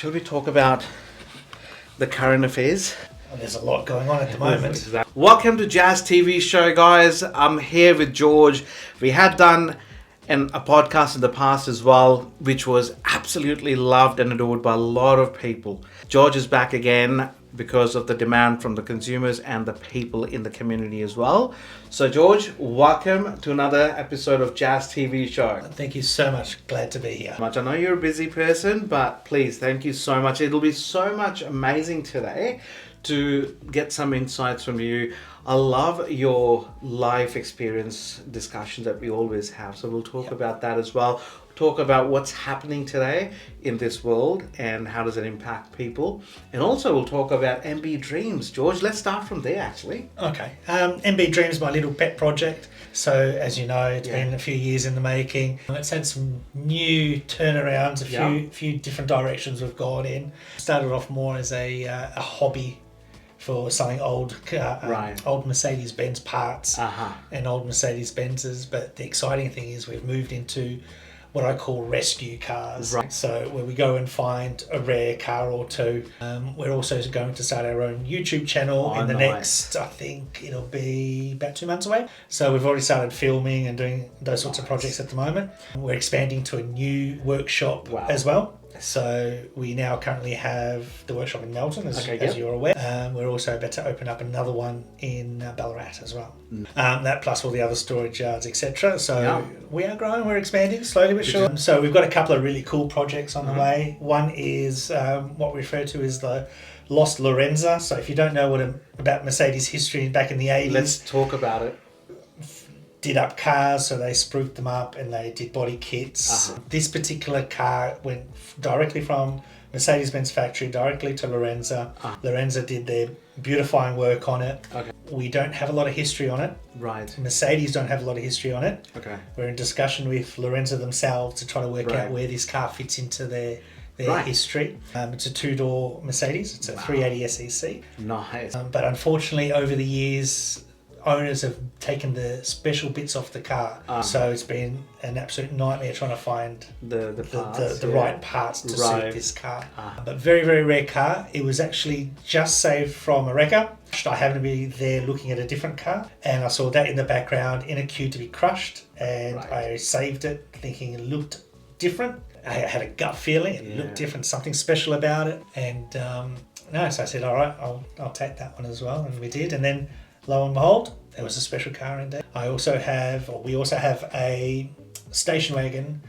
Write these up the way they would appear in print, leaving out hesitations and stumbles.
Shall we talk about the current affairs? Well, there's a lot going on at the moment. Welcome to Jazz TV Show, guys. I'm here with George. We had done a podcast in the past as well, which was absolutely loved and adored by a lot of people. George is back again because of the demand from the consumers and the people in the community as well. So George, welcome to another episode of Jazz TV Show. Thank you so much. Glad to be here. I know you're a busy person, but please, thank you so much. It'll be so much amazing today to get some insights from you. I love your life experience discussions that we always have. So we'll talk about that as well. Talk about what's happening today in this world and how does it impact people. And also we'll talk about MB Dreams. George, let's start from there actually. Okay. MB Dreams, my little pet project. So as you know, it's been a few years in the making. It's had some new turnarounds, a few different directions we've gone in. Started off more as a hobby for selling old Mercedes-Benz parts and old Mercedes-Benzes. But the exciting thing is we've moved into what I call rescue cars. Right. So where we go and find a rare car or two. We're also going to start our own YouTube channel in the next, I think it'll be about 2 months away. So we've already started filming and doing those sorts of projects at the moment. We're expanding to a new workshop as well. So we now currently have the workshop in Melton, as you're aware. We're also about to open up another one in Ballarat as well. That plus all the other storage yards, etc. So we are growing, we're expanding slowly but sure. So we've got a couple of really cool projects on the way. One is what we refer to as the Lost Lorenza. So if you don't know about Mercedes history back in the 80s. Let's talk about it. Did up cars, so they spruiked them up and they did body kits. This particular car went directly from Mercedes-Benz factory directly to Lorenza. Lorenza did their beautifying work on it. We don't have a lot of history on it. Right. Mercedes don't have a lot of history on it. We're in discussion with Lorenza themselves to try to work out where this car fits into their history. It's a two-door Mercedes. It's a 380 SEC. Nice. But unfortunately, over the years, owners have taken the special bits off the car, so it's been an absolute nightmare trying to find the right parts to suit this car. But very, very rare car. It was actually just saved from a wrecker. I happened to be there looking at a different car, and I saw that in the background in a queue to be crushed, and I saved it thinking it looked different. I had a gut feeling it looked different, something special about it, and so I said, all right, I'll take that one as well, and we did, and then lo and behold, there was a special car in there. We also have a station wagon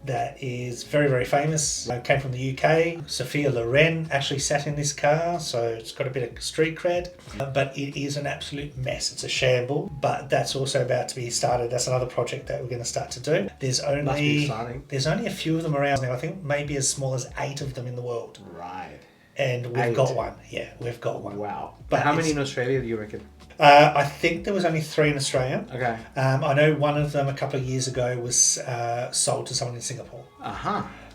that is very, very famous. It came from the UK. Sophia Loren actually sat in this car, so it's got a bit of street cred. But it is an absolute mess. It's a shamble, but that's also about to be started. That's another project that we're going to start to do. There's only a few of them around now. I think maybe as small as 8 of them in the world. Right. And we've got one. Yeah, we've got one. Wow. But how many in Australia do you reckon? I think there was only 3 in Australia. Okay. I know one of them a couple of years ago was sold to someone in Singapore.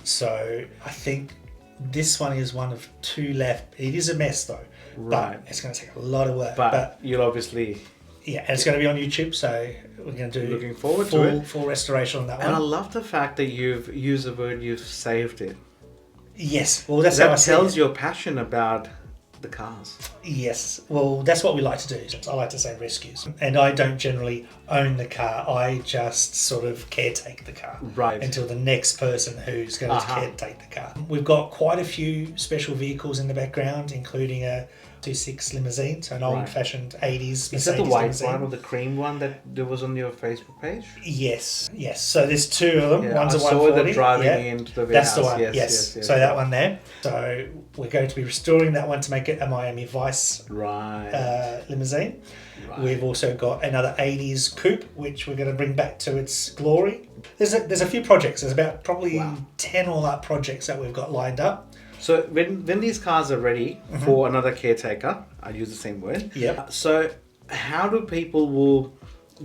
So I think this one is one of 2 left. It is a mess though. Right. But it's going to take a lot of work. But you'll obviously... Yeah, and it's going to be on YouTube, so we're going to do looking forward to it. Full restoration on that one. And I love the fact that you've used the word you've saved it. Yes. Well, that's how I see it. That tells your passion about the cars. Yes, well, that's what we like to do. I like to say rescues, and I don't generally own the car. I just sort of caretake the car until the next person who's going to caretake the car. We've got quite a few special vehicles in the background, including a 2.6 limousine, so an old-fashioned 80s Mercedes limousine. Is that the white one or the cream one that was on your Facebook page? Yes. So there's 2 of them. One's a 140. I saw them driving into the warehouse. That's the one. Yes. So that one there. So we're going to be restoring that one to make it a Miami Vice limousine. Right. We've also got another 80s coupe, which we're going to bring back to its glory. There's a few projects. There's about probably 10 all up projects that we've got lined up. So when these cars are ready for another caretaker, I use the same word. Yep. So how do people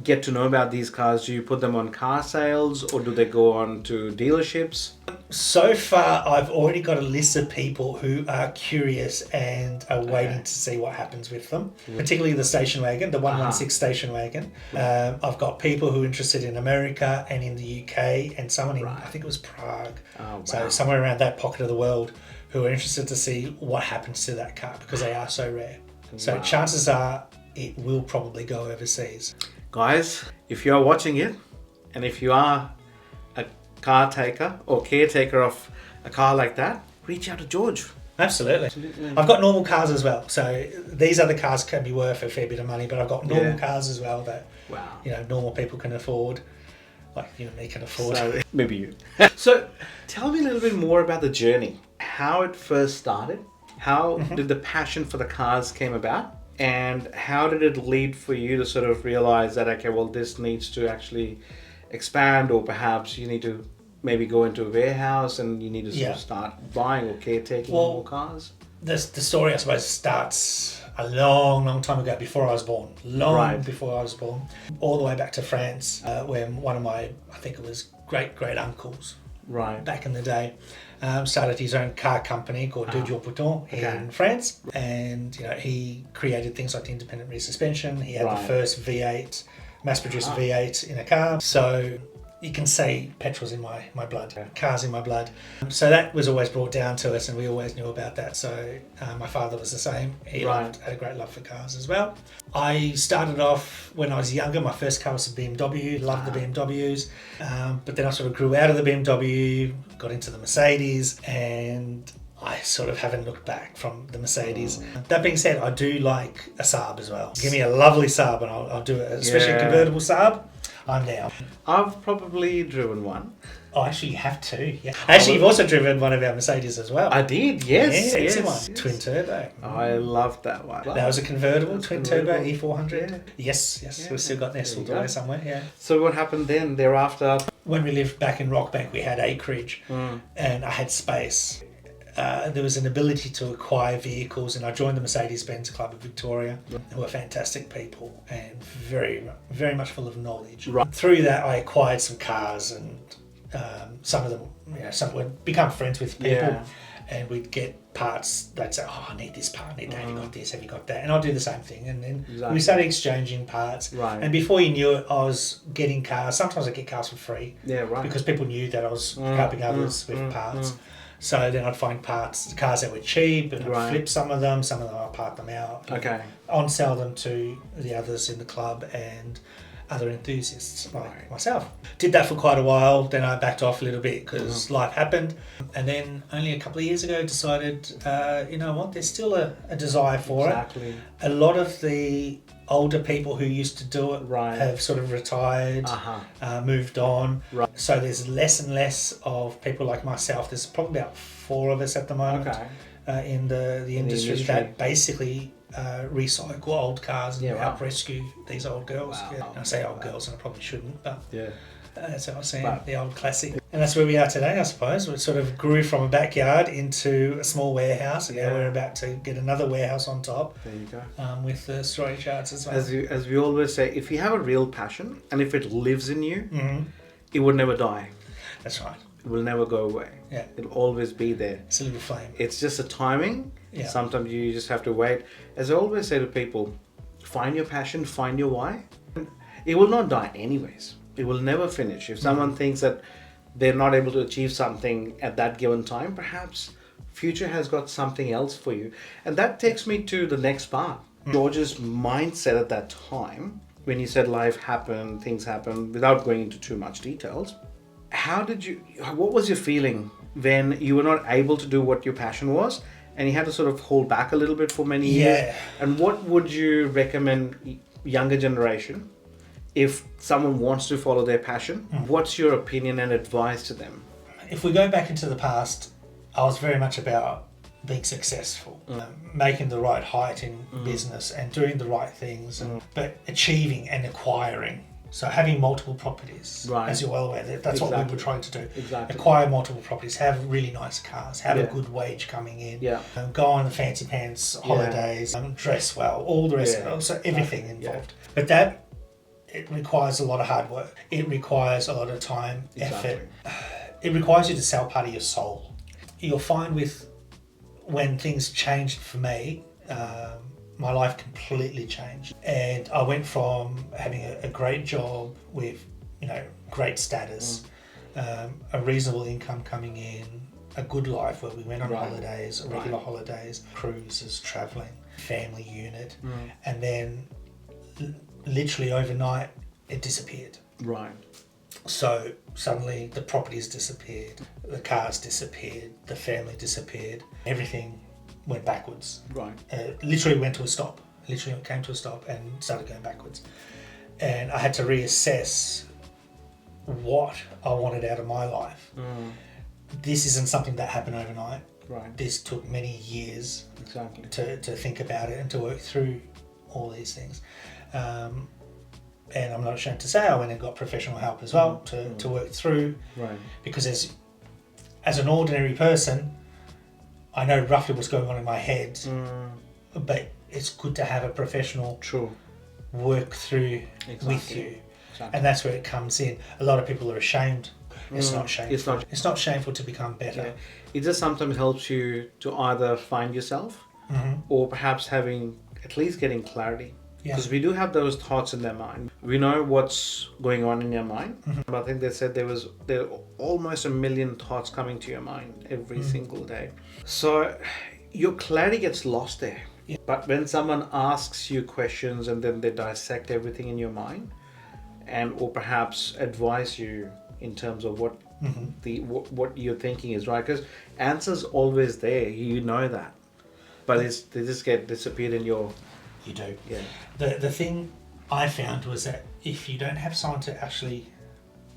get to know about these cars? Do you put them on car sales or do they go on to dealerships? So far, I've already got a list of people who are curious and are waiting to see what happens with them, particularly the station wagon, the 116 station wagon. I've got people who are interested in America and in the UK and someone in, I think it was Prague, so somewhere around that pocket of the world, who are interested to see what happens to that car because they are so rare. So Wow. chances are it will probably go overseas. Guys, if you are watching it, and if you are a car taker or caretaker of a car like that, reach out to George. Absolutely. Absolutely. I've got normal cars as well. So these other cars can be worth a fair bit of money, but I've got normal Yeah. cars as well that Wow. normal people can afford, like you and me can afford. So, maybe you. So, tell me a little bit more about the journey. How it first started. How did the passion for the cars came about? And how did it lead for you to sort of realize that, okay, well, this needs to actually expand, or perhaps you need to maybe go into a warehouse and you need to sort of start buying or caretaking more cars? The story, I suppose, starts a long time ago, before I was born. Before I was born. All the way back to France, when one of my, I think it was great uncles, Right. back in the day, started his own car company called Deux Boutons in France. And he created things like the independent rear suspension. He had the first V8, mass-produced V8 in a car. So you can say petrol's in my blood, cars in my blood. So that was always brought down to us, and we always knew about that. So my father was the same. He had a great love for cars as well. I started off when I was younger. My first car was a BMW, loved the BMWs. But then I sort of grew out of the BMW, got into the Mercedes, and I sort of haven't looked back from the Mercedes. That being said, I do like a Saab as well. Give me a lovely Saab and I'll do it, especially a convertible Saab. I'm down. I've probably driven one. Oh, actually, you have two. Yeah. Actually, you've also driven one of our Mercedes as well. I did, yes. Yeah, yes, one. yes. Twin turbo. I loved that one. That was a convertible, That's twin convertible. turbo E400. Yeah. Yes. Yeah. We've still got nestled There you away go. somewhere, yeah. So what happened then, thereafter? When we lived back in Rockbank, we had acreage and I had space. There was an ability to acquire vehicles, and I joined the Mercedes-Benz Club of Victoria, who are fantastic people and very much full of knowledge. Right. Through that, I acquired some cars, and some of them, some would become friends with people, Yeah. and we'd get parts. They'd say, "Oh, I need this part. I need that. Have you got this? Have you got that?" And I'll do the same thing, and then Exactly. we started exchanging parts. Right. And before you knew it, I was getting cars. Sometimes I get cars for free. Yeah, right. Because people knew that I was helping others with parts. So then I'd find cars that were cheap, and I'd flip some of them I'd part them out. Okay. On sell them to the others in the club and other enthusiasts like myself. Did that for quite a while, then I backed off a little bit because life happened. And then only a couple of years ago decided, you know what, there's still a desire for Exactly. it. A lot of the older people who used to do it have sort of retired, moved on. Right. So there's less and less of people like myself. There's probably about 4 of us at the moment in the industry that basically recycle old cars and help rescue these old girls. Wow. Yeah. And I say old girls, and I probably shouldn't, but Yeah. that's how I say it, the old classic. And that's where we are today, I suppose. We sort of grew from a backyard into a small warehouse, and now we're about to get another warehouse on top. There you go. With the storage yards as well. As we always say, if you have a real passion and if it lives in you, it will never die. That's right. It will never go away. Yeah. It'll always be there. It's a little flame. It's just a timing. Yeah. Sometimes you just have to wait. As I always say to people, find your passion, find your why. It will not die anyways. It will never finish. If someone thinks that they're not able to achieve something at that given time, perhaps future has got something else for you. And that takes me to the next part. George's mindset at that time, when you said life happened, things happened, without going into too much details. What was your feeling when you were not able to do what your passion was and you had to sort of hold back a little bit for many years? And what would you recommend younger generation if someone wants to follow their passion? What's your opinion and advice to them? If we go back into the past, I was very much about being successful, making the right height in business and doing the right things, but achieving and acquiring. So having multiple properties, as you're well aware, that's what we were trying to do. Exactly. Acquire multiple properties, have really nice cars, have a good wage coming in, go on the fancy pants holidays, dress well, all the rest of it, so everything involved. But that, it requires a lot of hard work. It requires a lot of time, effort. It requires you to sell part of your soul. You'll find when things changed for me, my life completely changed. And I went from having a great job with, great status, a reasonable income coming in, a good life where we went on Right. holidays, regular holidays, cruises, travelling, family unit, and then literally overnight it disappeared. Right. So suddenly the properties disappeared, the cars disappeared, the family disappeared, everything went backwards. Right. Literally went to a stop. Literally came to a stop and started going backwards. And I had to reassess what I wanted out of my life. This isn't something that happened overnight. Right. This took many years Exactly. to think about it and to work through all these things. And I'm not ashamed to say I went and got professional help as well to work through, Right. because as an ordinary person, I know roughly what's going on in my head, but it's good to have a professional True. work through with Exactly. you. Exactly. And that's where it comes in. A lot of people are ashamed. It's not shameful. It's not. It's not shameful to become better. Yeah. It just sometimes helps you to either find yourself or perhaps having at least getting clarity. Yeah. Because we do have those thoughts in their mind. We know what's going on in your mind. I think they said there are almost 1 million thoughts coming to your mind every single day. So your clarity gets lost there. Yeah. But when someone asks you questions and then they dissect everything in your mind, or perhaps advise you in terms of what what you're thinking is right, because answers always there, you know that, but they just get disappeared in your You do. yeah. The thing I found was that if you don't have someone to actually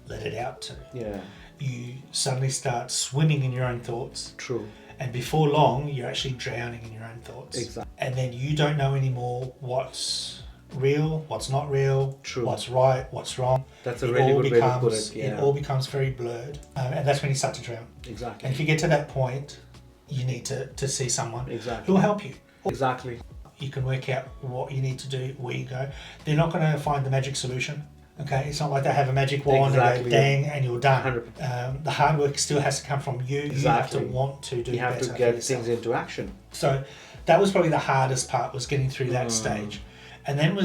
let it out to, Yeah, you suddenly start swimming in your own thoughts, true. and before long you're actually drowning in your own thoughts. Exactly. And then you don't know anymore what's real, what's not real, True. what's right, what's wrong. That's a really good way to put it. It Yeah, all becomes very blurred, and that's when you start to drown. exactly. And if you get to that point, you need to see someone Exactly. who will help you. Exactly. You can work out what you need to do, where you go. They're not going to find the magic solution. Okay, it's not like they have a magic wand and Exactly. go dang and you're done. 100%. The hard work still has to come from you. You have to Exactly. want to do You have better to for get yourself. things into action. So that was probably the hardest part, was getting through that stage. And then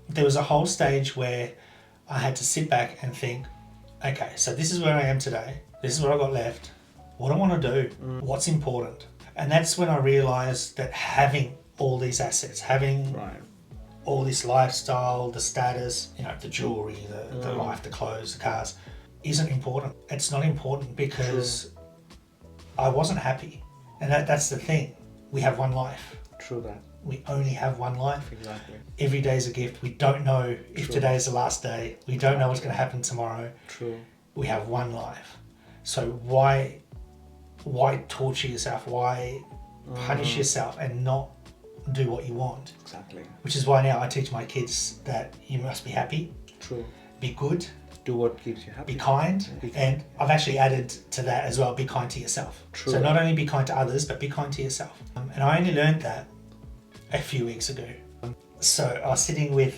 there was a whole stage where I had to sit back and think, okay, so this is where I am today. This is what I got left. What do I want to do? What's important? And that's when I realised that having all these assets, having Right. all this lifestyle, the status, the jewelry, the life, the clothes, the cars, isn't important. It's not important because I wasn't happy. And that's the thing. We have one life. True that. We only have one life. Exactly. Every day is a gift. We don't know if True. today is the last day. We don't know what's going to happen tomorrow. True. We have one life. So why torture yourself? Why punish yourself and not do what you want? Exactly. Which is why now I teach my kids that you must be happy, True. be good, Do what keeps you happy. be kind, Be- and I've actually added to that as well, be kind to yourself. True. So not only be kind to others, but be kind to yourself. And I only learned that a few weeks ago. So I was sitting with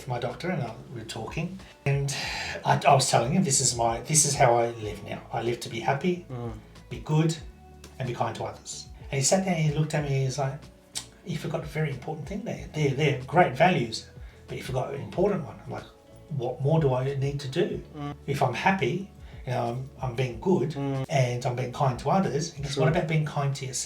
my doctor and we were talking, and I was telling him this is how I live now. I live to be happy, be good, and be kind to others. And he sat there and he looked at me and he's like, you forgot a very important thing there. They're great values, but you forgot an important one. I'm like, what more do I need to do? If I'm happy, I'm being good and I'm being kind to others, he goes, what about being kind to yourself?